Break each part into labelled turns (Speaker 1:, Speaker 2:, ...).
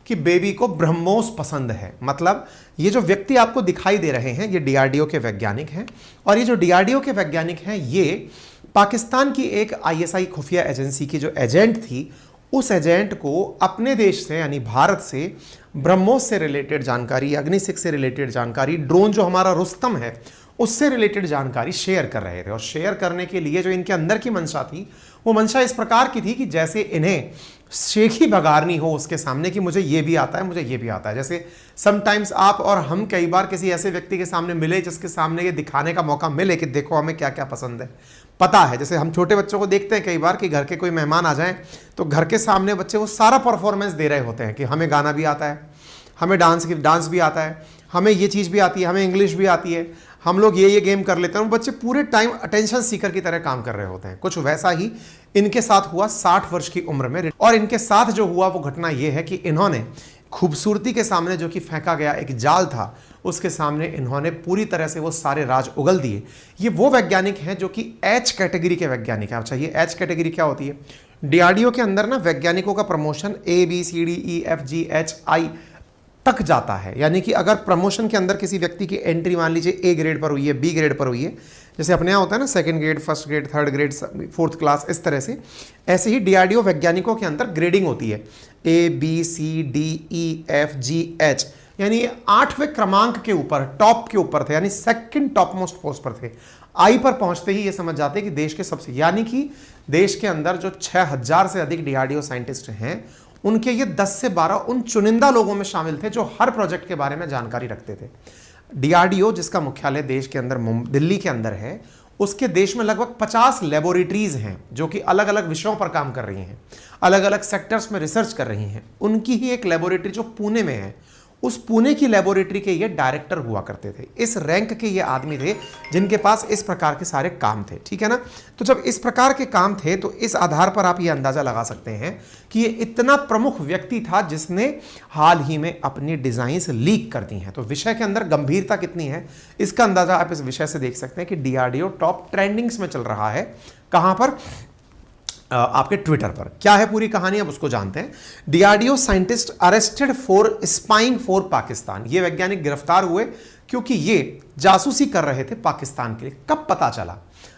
Speaker 1: कि बेबी को ब्रह्मोस पसंद है। मतलब ये जो व्यक्ति आपको दिखाई दे रहे हैं ये डीआरडीओ के वैज्ञानिक हैं, और ये जो डीआरडीओ के वैज्ञानिक हैं ये पाकिस्तान की एक आईएसआई खुफिया एजेंसी की जो एजेंट थी, उस एजेंट को अपने देश से यानी भारत से ब्रह्मोस से रिलेटेड जानकारी, अग्नि-6 से रिलेटेड जानकारी, ड्रोन जो हमारा रुस्तम है उससे रिलेटेड जानकारी शेयर कर रहे थे। और शेयर करने के लिए जो इनके अंदर की मंशा थी वो मंशा इस प्रकार की थी कि जैसे इन्हें शेखी बगारनी हो उसके सामने कि मुझे ये भी आता है, मुझे ये भी आता है। जैसे समटाइम्स आप और हम कई बार किसी ऐसे व्यक्ति के सामने मिले जिसके सामने ये दिखाने का मौका मिले कि देखो हमें क्या क्या पसंद है, पता है। जैसे हम छोटे बच्चों को देखते हैं कई बार कि घर के कोई मेहमान आ जाएं तो घर के सामने बच्चे वो सारा परफॉर्मेंस दे रहे होते हैं कि हमें गाना भी आता है, हमें डांस भी आता है, हमें ये चीज़ भी आती है, हमें इंग्लिश भी आती है, हम लोग ये गेम कर लेते हैं। वो बच्चे पूरे टाइम अटेंशन सीकर की तरह काम कर रहे होते हैं। कुछ वैसा ही इनके साथ हुआ 60 वर्ष की उम्र में। और इनके साथ जो हुआ वो घटना ये है कि इन्होंने खूबसूरती के सामने जो कि फेंका गया एक जाल था उसके सामने इन्होंने पूरी तरह से वो सारे राज उगल दिए। ये वो वैज्ञानिक हैं जो कि एच कैटेगरी के वैज्ञानिक हैं। अच्छा, ये एच कैटेगरी क्या होती है? डीआरडीओ के अंदर ना वैज्ञानिकों का प्रमोशन ABCDEFGHI तक जाता है। यानी कि अगर प्रमोशन के अंदर किसी व्यक्ति की एंट्री मान लीजिए A ग्रेड पर हुई है, B ग्रेड पर हुई है, जैसे अपने यहाँ होता है ना second grade, first grade, third grade, fourth class, इस तरह से ऐसे ही डीआरडीओ वैज्ञानिकों के अंदर ग्रेडिंग होती है ABCDEFGH। यानी 8वें क्रमांक के ऊपर, टॉप के ऊपर थे, यानी सेकंड टॉप मोस्ट पोस्ट पर थे। आई पर पहुंचते ही ये समझ जाते कि देश के सबसे, यानी कि देश के अंदर जो 6000 से अधिक डीआरडीओ साइंटिस्ट हैं उनके ये 10 से 12 उन चुनिंदा लोगों में शामिल थे जो हर प्रोजेक्ट के बारे में जानकारी रखते थे। डीआरडीओ जिसका मुख्यालय देश के अंदर दिल्ली के अंदर है, उसके देश में लगभग 50 लेबोरेटरीज हैं जो कि अलग अलग विषयों पर काम कर रही हैं, अलग अलग सेक्टर्स में रिसर्च कर रही हैं। उनकी ही एक लेबोरेटरी जो पुणे में है, उस पुणे की लेबोरेटरी के ये डायरेक्टर हुआ करते थे। इस रैंक के ये आदमी थे जिनके पास इस प्रकार के सारे काम थे, ठीक है ना। तो जब इस प्रकार के काम थे तो इस आधार पर आप ये अंदाजा लगा सकते हैं कि ये इतना प्रमुख व्यक्ति था जिसने हाल ही में अपनी डिजाइन्स लीक कर दी हैं। तो विषय के अंदर गंभीरता कितनी है इसका अंदाजा आप इस विषय से देख सकते हैं कि डीआरडीओ टॉप ट्रेंडिंग्स में चल रहा है। कहां पर? आपके ट्विटर पर। क्या है पूरी कहानी, अब उसको जानते हैं। DRDO scientist arrested for spying for Pakistan. ये वैज्ञानिक गिरफ्तार हुए क्योंकि ये जासूसी कर रहे थे पाकिस्तान के लिए। कब पता चला?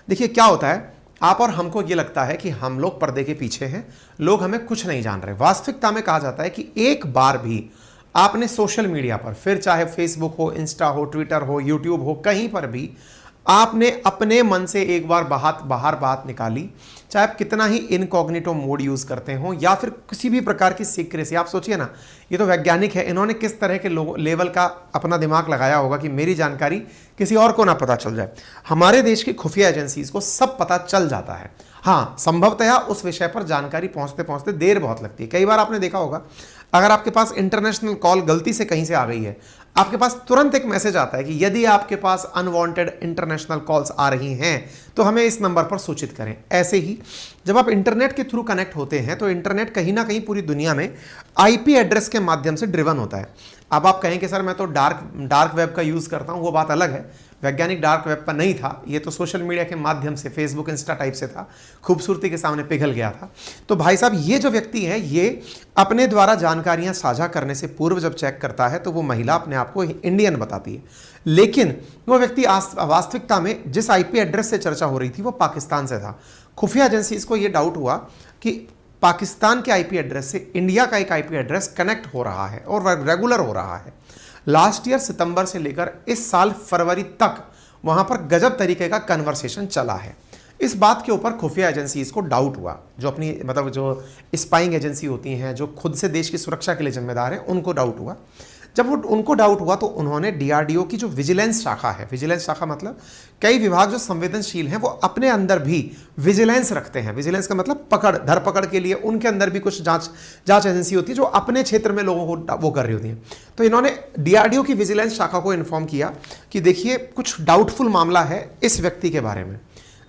Speaker 1: देखिए क्या होता है, आप और हमको ये लगता है कि हम लोग पर्दे के पीछे हैं, लोग हमें कुछ नहीं जान रहे। वास्तविकता में कहा जाता है कि एक बार भी आपने सोशल मीडिया पर, फिर चाहे फेसबुक हो, इंस्टा हो, ट्विटर हो, यूट्यूब हो, कहीं पर भी आपने अपने मन से एक बार बाहर बात निकाली, चाहे आप कितना ही इनकॉग्निटो मोड यूज करते हो या फिर किसी भी प्रकार की सीक्रेसी। आप सोचिए ना, ये तो वैज्ञानिक है, इन्होंने किस तरह के लेवल का अपना दिमाग लगाया होगा कि मेरी जानकारी किसी और को ना पता चल जाए। हमारे देश की खुफिया एजेंसीज को सब पता चल जाता है। हाँ, संभवतः उस विषय पर जानकारी पहुंचते पहुंचते देर बहुत लगती है। कई बार आपने देखा होगा, अगर आपके पास इंटरनेशनल कॉल गलती से कहीं से आ गई है, आपके पास तुरंत एक मैसेज आता है कि यदि आपके पास अनवांटेड इंटरनेशनल कॉल्स आ रही हैं तो हमें इस नंबर पर सूचित करें। ऐसे ही जब आप इंटरनेट के थ्रू कनेक्ट होते हैं तो इंटरनेट कहीं ना कहीं पूरी दुनिया में आईपी एड्रेस के माध्यम से ड्रिवन होता है। अब आप कहें कि सर मैं तो डार्क वेब का यूज़ करता हूँ, वो बात अलग है। वैज्ञानिक डार्क वेब पर नहीं था, ये तो सोशल मीडिया के माध्यम से, फेसबुक, इंस्टा टाइप से था, खूबसूरती के सामने पिघल गया था। तो भाई साहब, ये जो व्यक्ति है ये अपने द्वारा जानकारियां साझा करने से पूर्व जब चेक करता है तो वो महिला अपने आप को इंडियन बताती है, लेकिन वो व्यक्ति वास्तविकता में जिस आईपी एड्रेस से चर्चा हो रही थी वो पाकिस्तान से था। खुफिया एजेंसीज को ये डाउट हुआ कि पाकिस्तान के आईपी एड्रेस से इंडिया का एक आईपी एड्रेस कनेक्ट हो रहा है और रेगुलर हो रहा है। लास्ट ईयर सितंबर से लेकर इस साल फरवरी तक वहां पर गजब तरीके का कन्वर्सेशन चला है। इस बात के ऊपर खुफिया एजेंसीज को डाउट हुआ, जो अपनी मतलब जो स्पाइंग एजेंसी होती हैं, जो खुद से देश की सुरक्षा के लिए जिम्मेदार हैं, उनको डाउट हुआ। जब वो उनको डाउट हुआ तो उन्होंने डीआरडीओ की जो विजिलेंस शाखा है, विजिलेंस शाखा मतलब कई विभाग जो संवेदनशील हैं वो अपने अंदर भी विजिलेंस रखते हैं। विजिलेंस का मतलब धरपकड़ के लिए उनके अंदर भी कुछ जांच एजेंसी होती है जो अपने क्षेत्र में लोगों को वो कर रही होती है। तो इन्होंने डीआरडीओ की विजिलेंस शाखा को इन्फॉर्म किया कि देखिए कुछ डाउटफुल मामला है इस व्यक्ति के बारे में।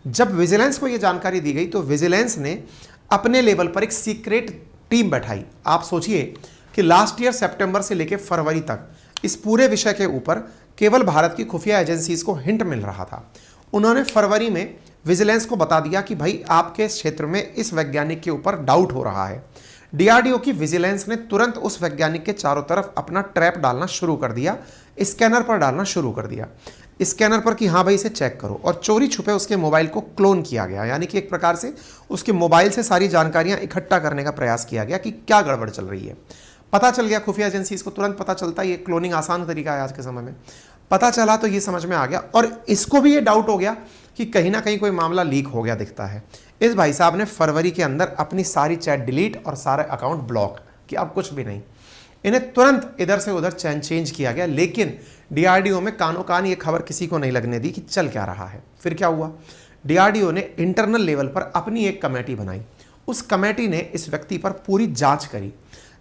Speaker 1: जब विजिलेंस को ये जानकारी दी गई तो विजिलेंस ने अपने लेवल पर एक सीक्रेट टीम बैठाई। आप सोचिए कि लास्ट ईयर सितंबर से लेकर फरवरी तक इस पूरे विषय के ऊपर केवल भारत की खुफिया एजेंसीज को हिंट मिल रहा था। उन्होंने फरवरी में विजिलेंस को बता दिया कि भाई आपके क्षेत्र में इस वैज्ञानिक के ऊपर डाउट हो रहा है। डीआरडीओ की विजिलेंस ने तुरंत उस वैज्ञानिक के चारों तरफ अपना ट्रैप डालना शुरू कर दिया, स्कैनर पर डालना शुरू कर दिया, स्कैनर पर कि हाँ भाई इसे चेक करो, और चोरी छुपे उसके मोबाइल को क्लोन किया गया, यानी कि एक प्रकार से उसके मोबाइल से सारी जानकारियां इकट्ठा करने का प्रयास किया गया कि क्या गड़बड़ चल रही है। पता चल गया, खुफिया एजेंसीज को तुरंत पता चलता है, ये क्लोनिंग आसान तरीका है आज के समय में। पता चला तो ये समझ में आ गया, और इसको भी ये डाउट हो गया कि कहीं ना कहीं कोई मामला लीक हो गया दिखता है। इस भाई साहब ने फरवरी के अंदर अपनी सारी चैट डिलीट और सारे अकाउंट ब्लॉक कि अब कुछ भी नहीं। इन्हें तुरंत इधर से उधर चेंज किया गया, लेकिन डीआरडीओ में कानो कान ये खबर किसी को नहीं लगने दी कि चल क्या रहा है। फिर क्या हुआ, डीआरडीओ ने इंटरनल लेवल पर अपनी एक कमेटी बनाई। उस कमेटी ने इस व्यक्ति पर पूरी जांच करी।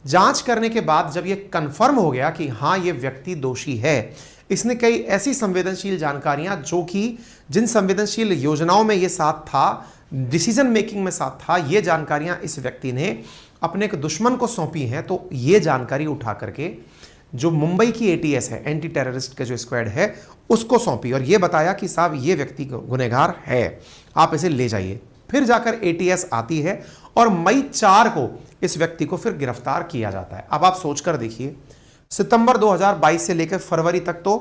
Speaker 1: जांच करने के बाद जब ये कंफर्म हो गया कि हाँ ये व्यक्ति दोषी है, इसने कई ऐसी संवेदनशील जानकारियां जो कि जिन संवेदनशील योजनाओं में ये साथ था, डिसीजन मेकिंग में साथ था, ये जानकारियां इस व्यक्ति ने अपने एक दुश्मन को सौंपी हैं। तो ये जानकारी उठा करके जो मुंबई की एटीएस है, एंटी टेररिस्ट का जो स्क्वाड है, उसको सौंपी और ये बताया कि साहब ये व्यक्ति गुनहगार है, आप इसे ले जाइए। फिर जाकर एटीएस आती है और मई 4 को इस व्यक्ति को फिर गिरफ्तार किया जाता है। अब आप सोचकर देखिए, सितंबर 2022 से लेकर फरवरी तक तो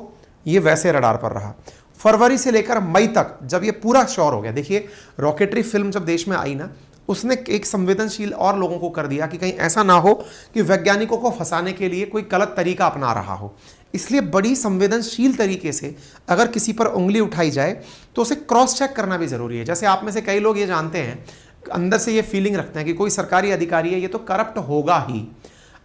Speaker 1: ये वैसे रडार पर रहा। फरवरी से लेकर मई तक जब ये पूरा श्योर हो गया, देखिए रॉकेटरी फिल्म जब देश में आई ना, उसने एक संवेदनशील और लोगों को कर दिया कि कहीं ऐसा ना हो कि वैज्ञानिकों को फंसाने के लिए कोई गलत तरीका अपना रहा हो। इसलिए बड़ी संवेदनशील तरीके से अगर किसी पर उंगली उठाई जाए तो उसे क्रॉस चेक करना भी जरूरी है। जैसे आप में से कई लोग ये जानते हैं, अंदर से ये फीलिंग रखते हैं कि कोई सरकारी अधिकारी है, ये तो करप्ट होगा ही।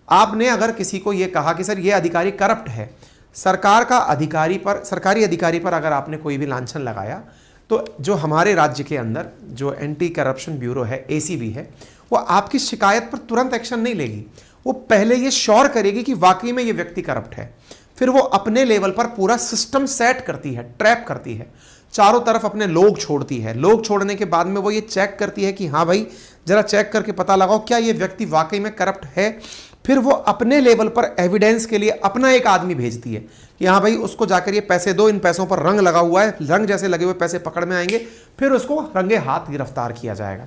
Speaker 1: आपने अगर किसी को ये कहा कि सर ये अधिकारी करप्ट है, सरकारी अधिकारी पर अगर आपने कोई भी लांछन लगाया, तो जो हमारे राज्य के अंदर जो एंटी करप्शन ब्यूरो है, एसीबी है, वो आपकी शिकायत पर तुरंत एक्शन नहीं लेगी। वो पहले ये श्योर करेगी कि वाकई में ये व्यक्ति करप्ट है। फिर वो अपने लेवल पर पूरा सिस्टम सेट करती है, ट्रैप करती है, चारों तरफ अपने लोग छोड़ती है। लोग छोड़ने के बाद में वो ये चेक करती है कि हाँ भाई जरा चेक करके पता लगाओ क्या ये व्यक्ति वाकई में करप्ट है। फिर वो अपने लेवल पर एविडेंस के लिए अपना एक आदमी भेजती है कि हाँ भाई उसको जाकर ये पैसे दो, इन पैसों पर रंग लगा हुआ है, रंग जैसे लगे हुए पैसे पकड़ में आएंगे, फिर उसको रंगे हाथ गिरफ्तार किया जाएगा।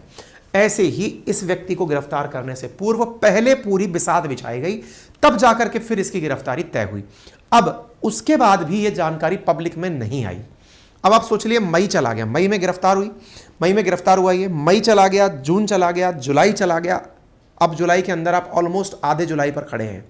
Speaker 1: ऐसे ही इस व्यक्ति को गिरफ्तार करने से पूर्व पहले पूरी बिसात बिछाई गई, तब जाकर के फिर इसकी गिरफ्तारी तय हुई। अब उसके बाद भी ये जानकारी पब्लिक में नहीं आई। अब आप सोच लिए मई चला गया, मई में गिरफ्तार हुई, मई में गिरफ्तार हुआ, ये मई चला गया, जून चला गया, जुलाई चला गया। अब जुलाई के अंदर आप ऑलमोस्ट आधे जुलाई पर खड़े हैं।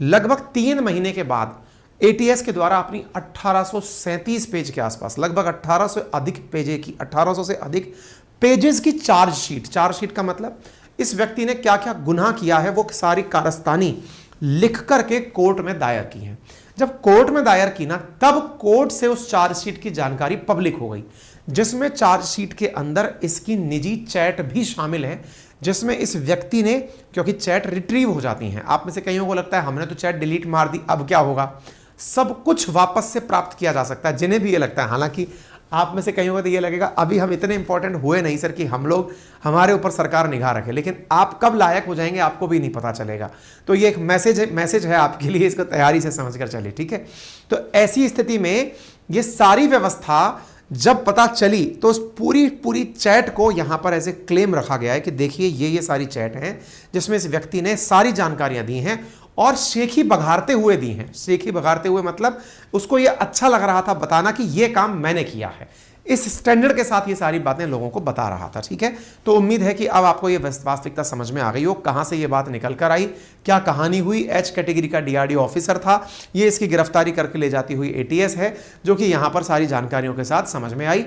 Speaker 1: लगभग 3 महीने के बाद एटीएस के द्वारा अपनी 1837 पेज के आसपास, लगभग 1800 से अधिक पेजेस की चार्जशीट का मतलब इस व्यक्ति ने क्या क्या गुनाह किया है वो सारी कारस्तानी लिख करके कोर्ट में दायर की है। जब कोर्ट में दायर की ना, तब कोर्ट से उस चार्जशीट की जानकारी पब्लिक हो गई, जिसमें चार्जशीट के अंदर इसकी निजी चैट भी शामिल है, जिसमें इस व्यक्ति ने, क्योंकि चैट रिट्रीव हो जाती हैं, आप में से कईयों को लगता है हमने तो चैट डिलीट मार दी अब क्या होगा, सब कुछ वापस से प्राप्त किया जा सकता है, जिन्हें भी ये लगता है। हालांकि आप में से कईयों को तो ये लगेगा अभी हम इतने इंपॉर्टेंट हुए नहीं सर कि हम लोग हमारे ऊपर सरकार निगाह रखे, लेकिन आप कब लायक हो जाएंगे आपको भी नहीं पता चलेगा। तो ये एक मैसेज है आपके लिए, इसको तैयारी से समझकर चलिए, ठीक है। तो ऐसी स्थिति में ये सारी व्यवस्था जब पता चली तो उस पूरी चैट को यहां पर ऐसे क्लेम रखा गया है कि देखिए ये सारी चैट हैं जिसमें इस व्यक्ति ने सारी जानकारियां दी हैं और शेखी बघारते हुए दी हैं। शेखी बघारते हुए मतलब उसको ये अच्छा लग रहा था बताना कि ये काम मैंने किया है, इस स्टैंडर्ड के साथ ये सारी बातें लोगों को बता रहा था, ठीक है। तो उम्मीद है कि अब आपको ये वास्तविकता समझ में आ गई हो, कहां से ये बात निकल कर आई, क्या कहानी हुई। एच कैटेगरी का डीआरडीओ ऑफिसर था, ये इसकी गिरफ्तारी करके ले जाती हुई एटीएस है, जो कि यहां पर सारी जानकारियों के साथ समझ में आई।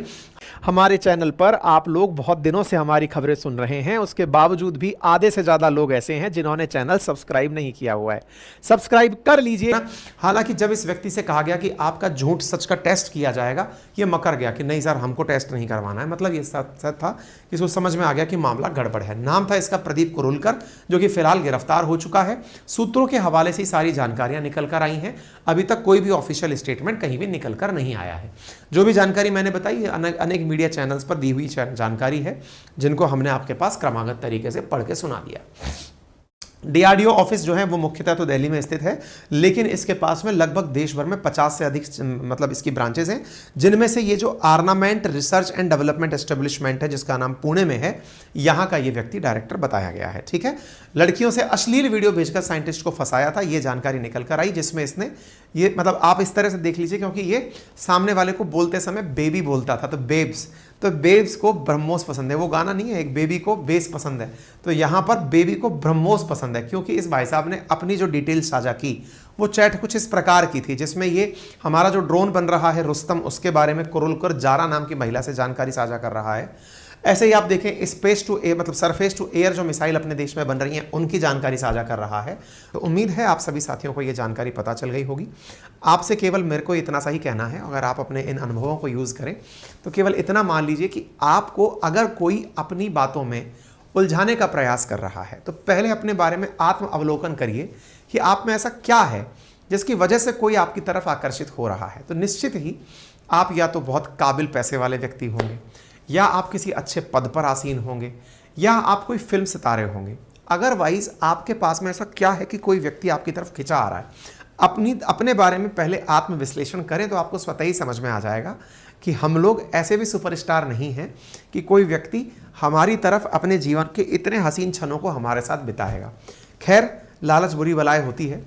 Speaker 1: हमारे चैनल पर आप लोग बहुत दिनों से हमारी खबरें सुन रहे हैं, उसके बावजूद भी आधे से ज्यादा लोग ऐसे हैं जिन्होंने चैनल सब्सक्राइब नहीं किया हुआ है, सब्सक्राइब कर लीजिए। हालांकि जब इस व्यक्ति से कहा गया कि आपका झूठ सच का टेस्ट किया जाएगा, ये मकर गया कि नहीं सर हमको टेस्ट नहीं करवाना है। मतलब ये सच था कि इसको समझ में आ गया कि मामला गड़बड़ है। नाम था इसका प्रदीप कुरुलकर, जो कि फिलहाल गिरफ्तार हो चुका है। सूत्रों के हवाले से सारी जानकारियां निकल कर आई हैं, अभी तक कोई भी ऑफिशियल स्टेटमेंट कहीं भी निकल कर नहीं आया है। जो भी जानकारी मैंने बताई अनेक मीडिया चैनल्स पर दी हुई जानकारी है, जिनको हमने आपके पास क्रमागत तरीके से पढ़ के सुना दिया। डीआरडीओ ऑफिस जो है वो मुख्यतः तो दिल्ली में स्थित है, लेकिन इसके पास में लगभग देश भर में 50 से अधिक मतलब इसकी ब्रांचेस हैं, जिनमें से ये जो armament research and development establishment है जिसका नाम पुणे में है, यहाँ का ये व्यक्ति डायरेक्टर बताया गया है। ठीक है, लड़कियों से अश्लील वीडियो भेजकर साइंटिस्ट को फंसाया था, ये जानकारी निकल कर आई, जिसमें इसने ये मतलब आप इस तरह से देख लीजिए, क्योंकि ये सामने वाले को बोलते समय बेबी बोलता था, तो बेब्स, तो बेब्स को ब्रह्मोस पसंद है, वो गाना नहीं है, एक बेबी को बेस पसंद है, तो यहाँ पर बेबी को ब्रह्मोस पसंद है, क्योंकि इस भाई साहब ने अपनी जो डिटेल साझा की वो चैट कुछ इस प्रकार की थी, जिसमें ये हमारा जो ड्रोन बन रहा है रुस्तम, उसके बारे में कुरुलकर जारा नाम की महिला से जानकारी साझा कर रहा है। ऐसे ही आप देखें स्पेस टू एयर मतलब सरफेस टू एयर जो मिसाइल अपने देश में बन रही हैं उनकी जानकारी साझा कर रहा है। तो उम्मीद है आप सभी साथियों को ये जानकारी पता चल गई होगी। आपसे केवल मेरे को इतना सा ही कहना है, अगर आप अपने इन अनुभवों को यूज़ करें तो केवल इतना मान लीजिए कि आपको अगर कोई अपनी बातों में उलझाने का प्रयास कर रहा है तो पहले अपने बारे में आत्म अवलोकन करिए कि आप में ऐसा क्या है जिसकी वजह से कोई आपकी तरफ आकर्षित हो रहा है। तो निश्चित ही आप या तो बहुत काबिल पैसे वाले व्यक्ति होंगे, या आप किसी अच्छे पद पर आसीन होंगे, या आप कोई फिल्म सितारे होंगे। अदरवाइज आपके पास में ऐसा क्या है कि कोई व्यक्ति आपकी तरफ खिंचा आ रहा है। अपने बारे में पहले आत्मविश्लेषण करें तो आपको स्वतः ही समझ में आ जाएगा कि हम लोग ऐसे भी सुपरस्टार नहीं हैं कि कोई व्यक्ति हमारी तरफ अपने जीवन के इतने हसीन क्षणों को हमारे साथ बिताएगा। खैर, लालच बुरी बलाए होती है,